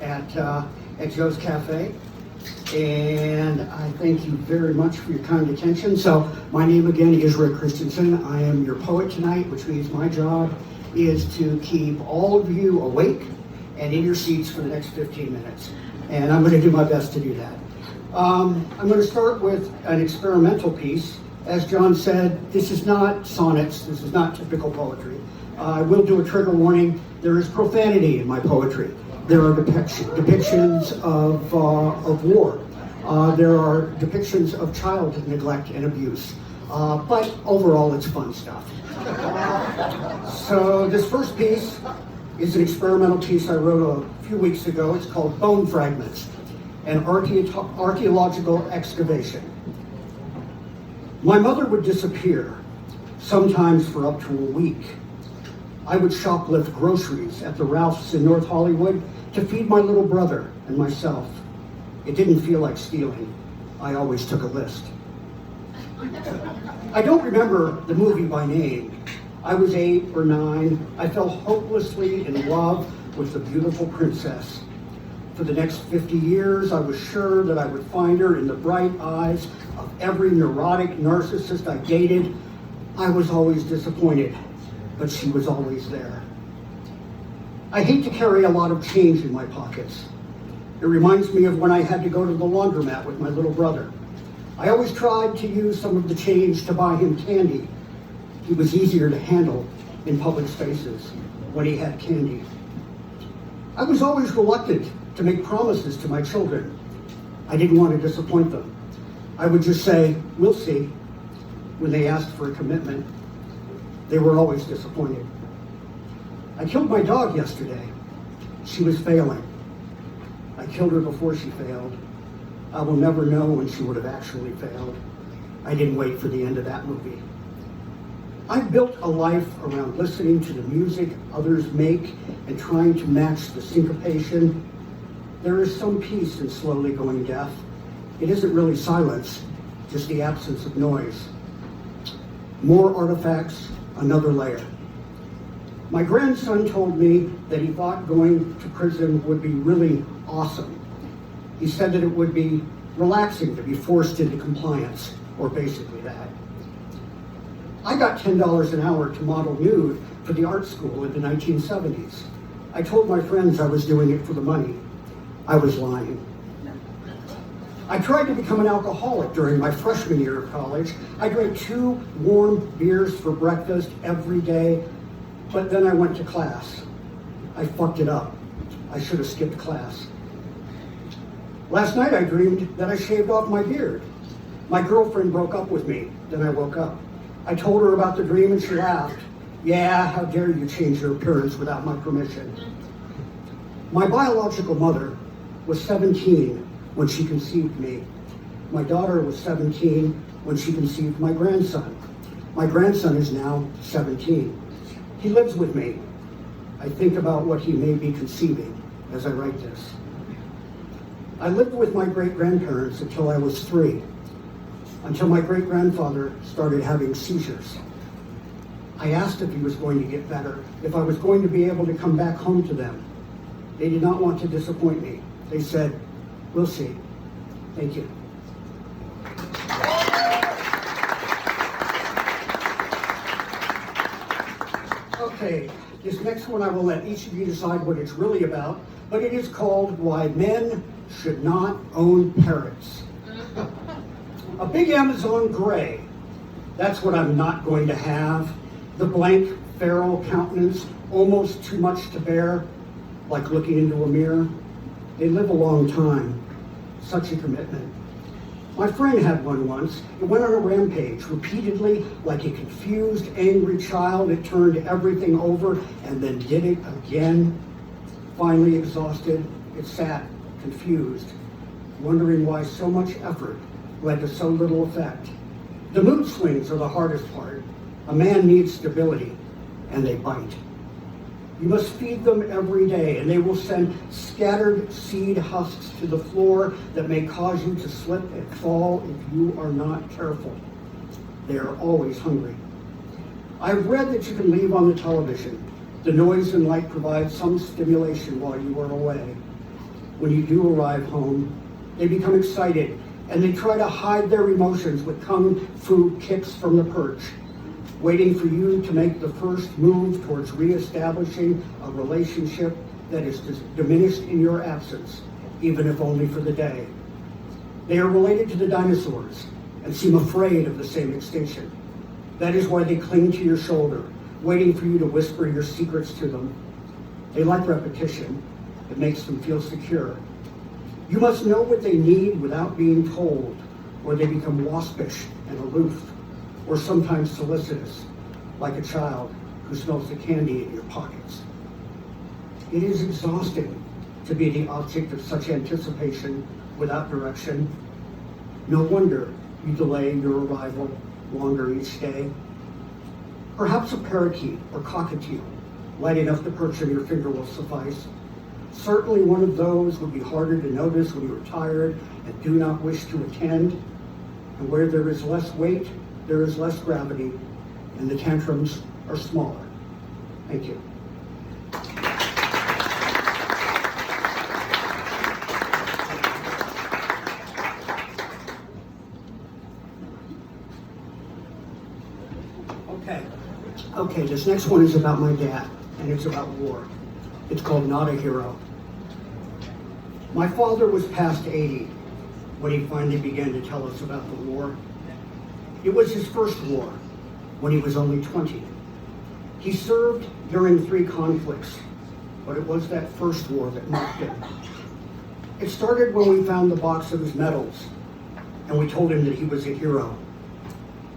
at Joe's Cafe, and I thank you very much for your kind attention. So my name again is Christiansen. I am your poet tonight, which means my job is to keep all of you awake and in your seats for the next 15 minutes. And I'm going to do my best to do that. I'm going to start with an experimental piece. As John said, this is not sonnets, this is not typical poetry. I will do a trigger warning. There is profanity in my poetry. There are depictions of war. There are depictions of child neglect and abuse. But overall, it's fun stuff. So this first piece is an experimental piece I wrote a few weeks ago. It's called Bone Fragments, an archaeological excavation. My mother would disappear, sometimes for up to a week. I would shoplift groceries at the Ralph's in North Hollywood to feed my little brother and myself. It didn't feel like stealing. I always took a list. I don't remember the movie by name. I was 8 or 9. I fell hopelessly in love with the beautiful princess. For the next 50 years, I was sure that I would find her in the bright eyes of every neurotic narcissist I dated. I was always disappointed, but she was always there. I hate to carry a lot of change in my pockets. It reminds me of when I had to go to the laundromat with my little brother. I always tried to use some of the change to buy him candy. He was easier to handle in public spaces when he had candy. I was always reluctant to make promises to my children. I didn't want to disappoint them. I would just say, "We'll see," when they asked for a commitment. They were always disappointed. I killed my dog yesterday. She was failing. I killed her before she failed. I will never know when she would have actually failed. I didn't wait for the end of that movie. I've built a life around listening to the music others make and trying to match the syncopation. There is some peace in slowly going deaf. It isn't really silence, just the absence of noise. More artifacts, another layer. My grandson told me that he thought going to prison would be really awesome. He said that it would be relaxing to be forced into compliance, or basically that. I got $10 an hour to model nude for the art school in the 1970s. I told my friends I was doing it for the money. I was lying. I tried to become an alcoholic during my freshman year of college. I drank 2 warm beers for breakfast every day, but then I went to class. I fucked it up. I should have skipped class. Last night I dreamed that I shaved off my beard. My girlfriend broke up with me, then I woke up. I told her about the dream and she laughed. "Yeah, how dare you change your appearance without my permission?" My biological mother was 17 when she conceived me. My daughter was 17 when she conceived my grandson. My grandson is now 17. He lives with me. I think about what he may be conceiving as I write this. I lived with my great-grandparents until I was 3, until my great-grandfather started having seizures. I asked if he was going to get better, if I was going to be able to come back home to them. They did not want to disappoint me. They said, "We'll see." Thank you. Okay, this next one I will let each of you decide what it's really about, but it is called Why Men Should Not Own Parrots. A big Amazon gray. That's what I'm not going to have. The blank, feral countenance, almost too much to bear, like looking into a mirror. They live a long time. Such a commitment. My friend had one once. It went on a rampage repeatedly, like a confused, angry child. It turned everything over and then did it again. Finally exhausted, it sat, confused, wondering why so much effort led to so little effect. The mood swings are the hardest part. A man needs stability, and they bite. You must feed them every day, and they will send scattered seed husks to the floor that may cause you to slip and fall if you are not careful. They are always hungry. I've read that you can leave on the television. The noise and light provide some stimulation while you are away. when you do arrive home, they become excited and they try to hide their emotions with kung fu kicks from the perch, waiting for you to make the first move towards reestablishing a relationship that is diminished in your absence, even if only for the day. They are related to the dinosaurs and seem afraid of the same extinction. That is why they cling to your shoulder, waiting for you to whisper your secrets to them. They like repetition. It makes them feel secure. You must know what they need without being told, or they become waspish and aloof, or sometimes solicitous, like a child who smells the candy in your pockets. It is exhausting to be the object of such anticipation without direction. No wonder you delay your arrival longer each day. Perhaps a parakeet or cockatiel, light enough to perch on your finger, will suffice. Certainly one of those would be harder to notice when you are tired and do not wish to attend. And where there is less weight, there is less gravity, and the tantrums are smaller. Thank you. Okay, this next one is about my dad, and it's about war. It's called Not a Hero. My father was past 80 when he finally began to tell us about the war. It was his first war, when he was only 20. He served during 3 conflicts, but it was that first war that marked him. It started when we found the box of his medals, and we told him that he was a hero.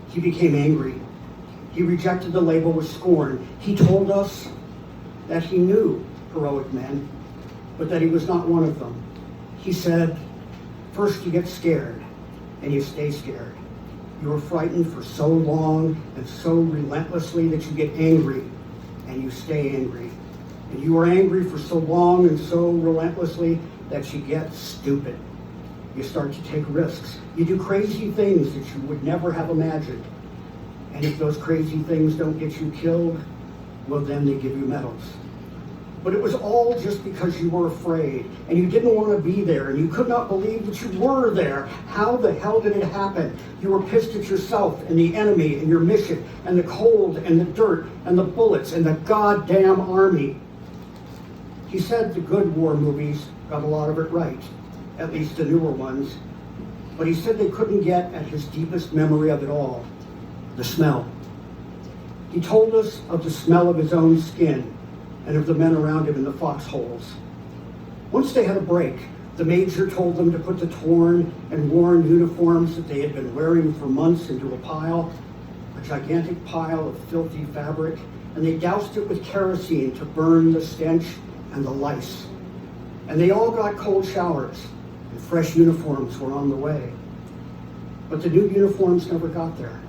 He became angry. He rejected the label with scorn. He told us that he knew heroic men, but that he was not one of them. He said, first you get scared, and you stay scared. You are frightened for so long and so relentlessly that you get angry, and you stay angry. And you are angry for so long and so relentlessly that you get stupid. You start to take risks. You do crazy things that you would never have imagined. And if those crazy things don't get you killed, well, then they give you medals. But it was all just because you were afraid, and you didn't want to be there, and you could not believe that you were there. How the hell did it happen? You were pissed at yourself, and the enemy, and your mission, and the cold, and the dirt, and the bullets, and the goddamn army. He said the good war movies got a lot of it right, at least the newer ones. But he said they couldn't get at his deepest memory of it all. The smell. He told us of the smell of his own skin and of the men around him in the foxholes. Once they had a break, the major told them to put the torn and worn uniforms that they had been wearing for months into a pile, a gigantic pile of filthy fabric, and they doused it with kerosene to burn the stench and the lice. And they all got cold showers, and fresh uniforms were on the way. But the new uniforms never got there.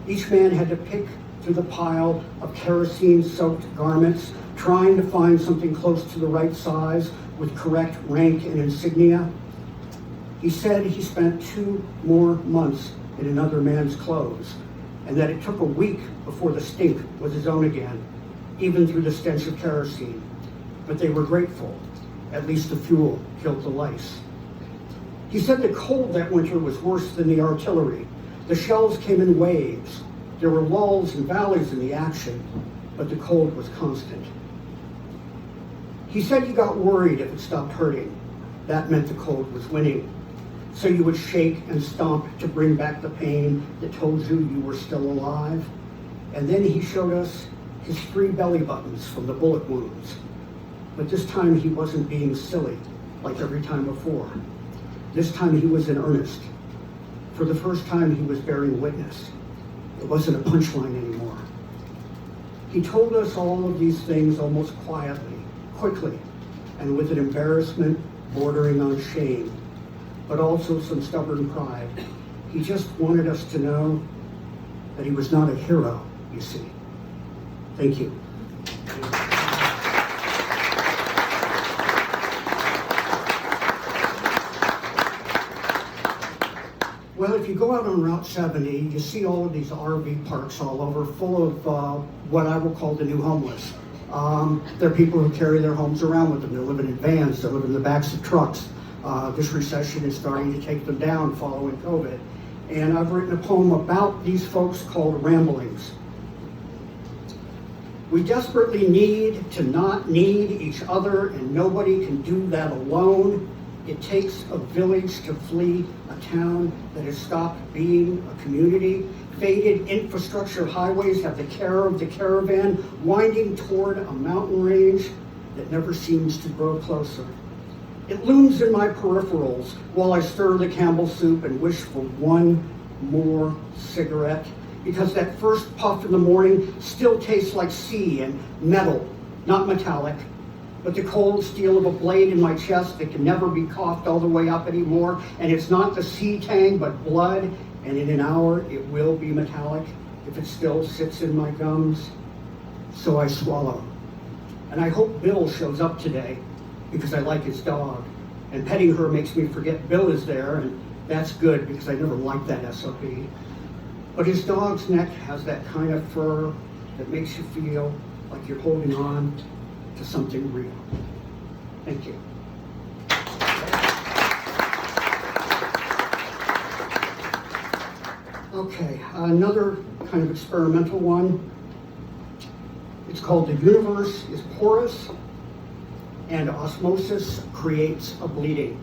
Each man had to pick through the pile of kerosene-soaked garments, trying to find something close to the right size with correct rank and insignia. He said he spent 2 more months in another man's clothes, and that it took a week before the stink was his own again, even through the stench of kerosene. But they were grateful. At least the fuel killed the lice. He said the cold that winter was worse than the artillery. The shells came in waves. There were lulls and valleys in the action, but the cold was constant. He said you got worried if it stopped hurting. That meant the cold was winning. So you would shake and stomp to bring back the pain that told you you were still alive. And then he showed us his 3 belly buttons from the bullet wounds. But this time he wasn't being silly like every time before. This time he was in earnest. For the first time, he was bearing witness. It wasn't a punchline anymore. He told us all of these things almost quietly, quickly, and with an embarrassment bordering on shame, but also some stubborn pride. He just wanted us to know that he was not a hero, you see. Thank you. Well, if you go out on Route 70, you see all of these RV parks all over, full of what I will call the new homeless. There are people who carry their homes around with them. They live in vans, they live in the backs of trucks. This recession is starting to take them down following COVID. And I've written a poem about these folks called Ramblings. We desperately need to not need each other, and nobody can do that alone. It takes a village to flee a town that has stopped being a community. Faded infrastructure highways have the care of the caravan winding toward a mountain range that never seems to grow closer. It looms in my peripherals while I stir the Campbell soup and wish for one more cigarette, because that first puff in the morning still tastes like sea and metal, not metallic, but the cold steel of a blade in my chest that can never be coughed all the way up anymore. And it's not the sea tang, but blood, and in an hour it will be metallic if it still sits in my gums. So I swallow. And I hope Bill shows up today, because I like his dog. And petting her makes me forget Bill is there, and that's good because I never liked that SOB. But his dog's neck has that kind of fur that makes you feel like you're holding on to something real. Thank you. Okay, another kind of experimental one. It's called The Universe is Porous, and Osmosis Creates a Bleeding.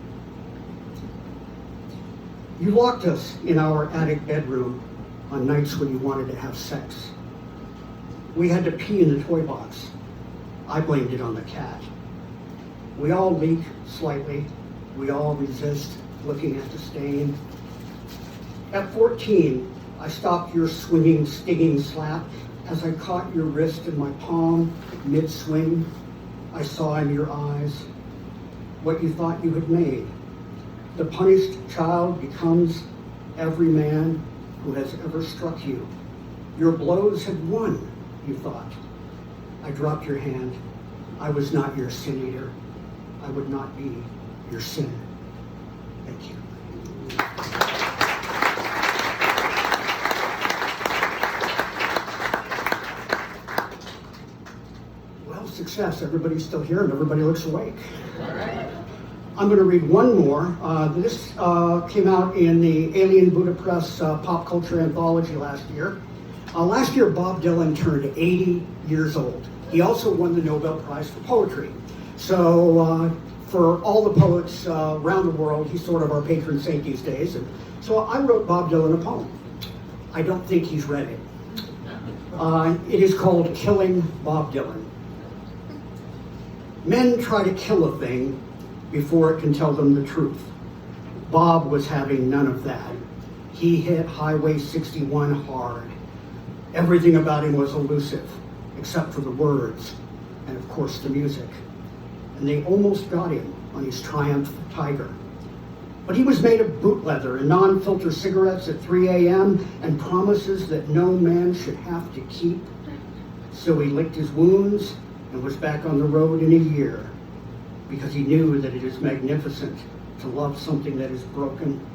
You locked us in our attic bedroom on nights when you wanted to have sex. We had to pee in the toy box. I blamed it on the cat. We all leak slightly. We all resist looking at the stain. At 14, I stopped your swinging, stinging slap as I caught your wrist in my palm mid-swing. I saw in your eyes what you thought you had made. The punished child becomes every man who has ever struck you. Your blows had won, you thought. I dropped your hand. I was not your sin eater. I would not be your sin. Thank you. Well, success. Everybody's still here and everybody looks awake. I'm going to read one more. This came out in the Alien Budapest Pop Culture Anthology last year. Last year, Bob Dylan turned 80 years old. He also won the Nobel Prize for Poetry. So for all the poets around the world, he's sort of our patron saint these days. And so I wrote Bob Dylan a poem. I don't think he's read it. It is called Killing Bob Dylan. Men try to kill a thing before it can tell them the truth. Bob was having none of that. He hit Highway 61 hard. Everything about him was elusive, except for the words, and of course the music. And they almost got him on his Triumph Tiger. But he was made of boot leather and non-filter cigarettes at 3 a.m. and promises that no man should have to keep. So he licked his wounds and was back on the road in a year, because he knew that it is magnificent to love something that is broken.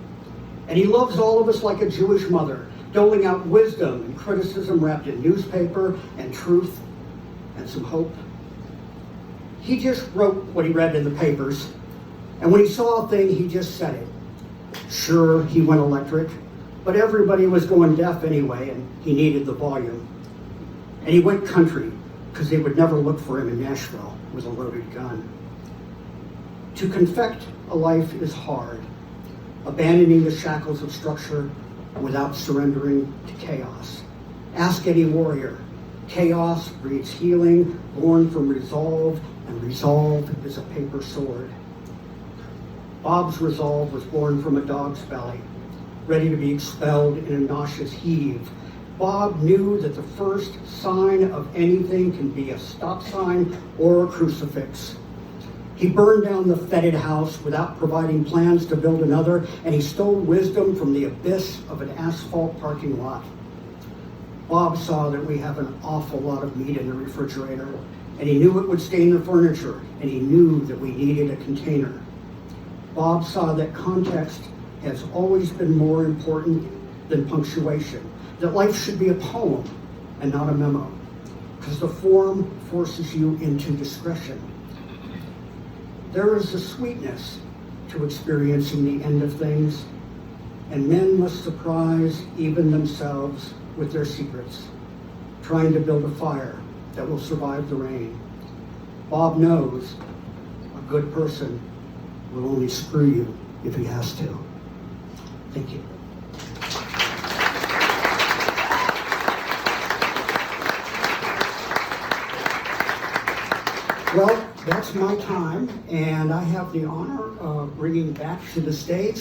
And he loves all of us like a Jewish mother, doling out wisdom and criticism wrapped in newspaper and truth and some hope. He just wrote what he read in the papers, and when he saw a thing, he just said it. Sure, he went electric, but everybody was going deaf anyway, and he needed the volume. And he went country, because they would never look for him in Nashville with a loaded gun. To confect a life is hard, abandoning the shackles of structure without surrendering to chaos. Ask any warrior. Chaos breeds healing, born from resolve, and resolve is a paper sword. Bob's resolve was born from a dog's belly, ready to be expelled in a nauseous heave. Bob knew that the first sign of anything can be a stop sign or a crucifix. He burned down the fetid house without providing plans to build another, and he stole wisdom from the abyss of an asphalt parking lot. Bob saw that we have an awful lot of meat in the refrigerator, and he knew it would stain the furniture, and he knew that we needed a container. Bob saw that context has always been more important than punctuation, that life should be a poem and not a memo. because the form forces you into discretion. There is a sweetness to experiencing the end of things, and men must surprise even themselves with their secrets, trying to build a fire that will survive the rain. Bob knows a good person will only screw you if he has to. Thank you. Well, that's my time, and I have the honor of bringing back to the stage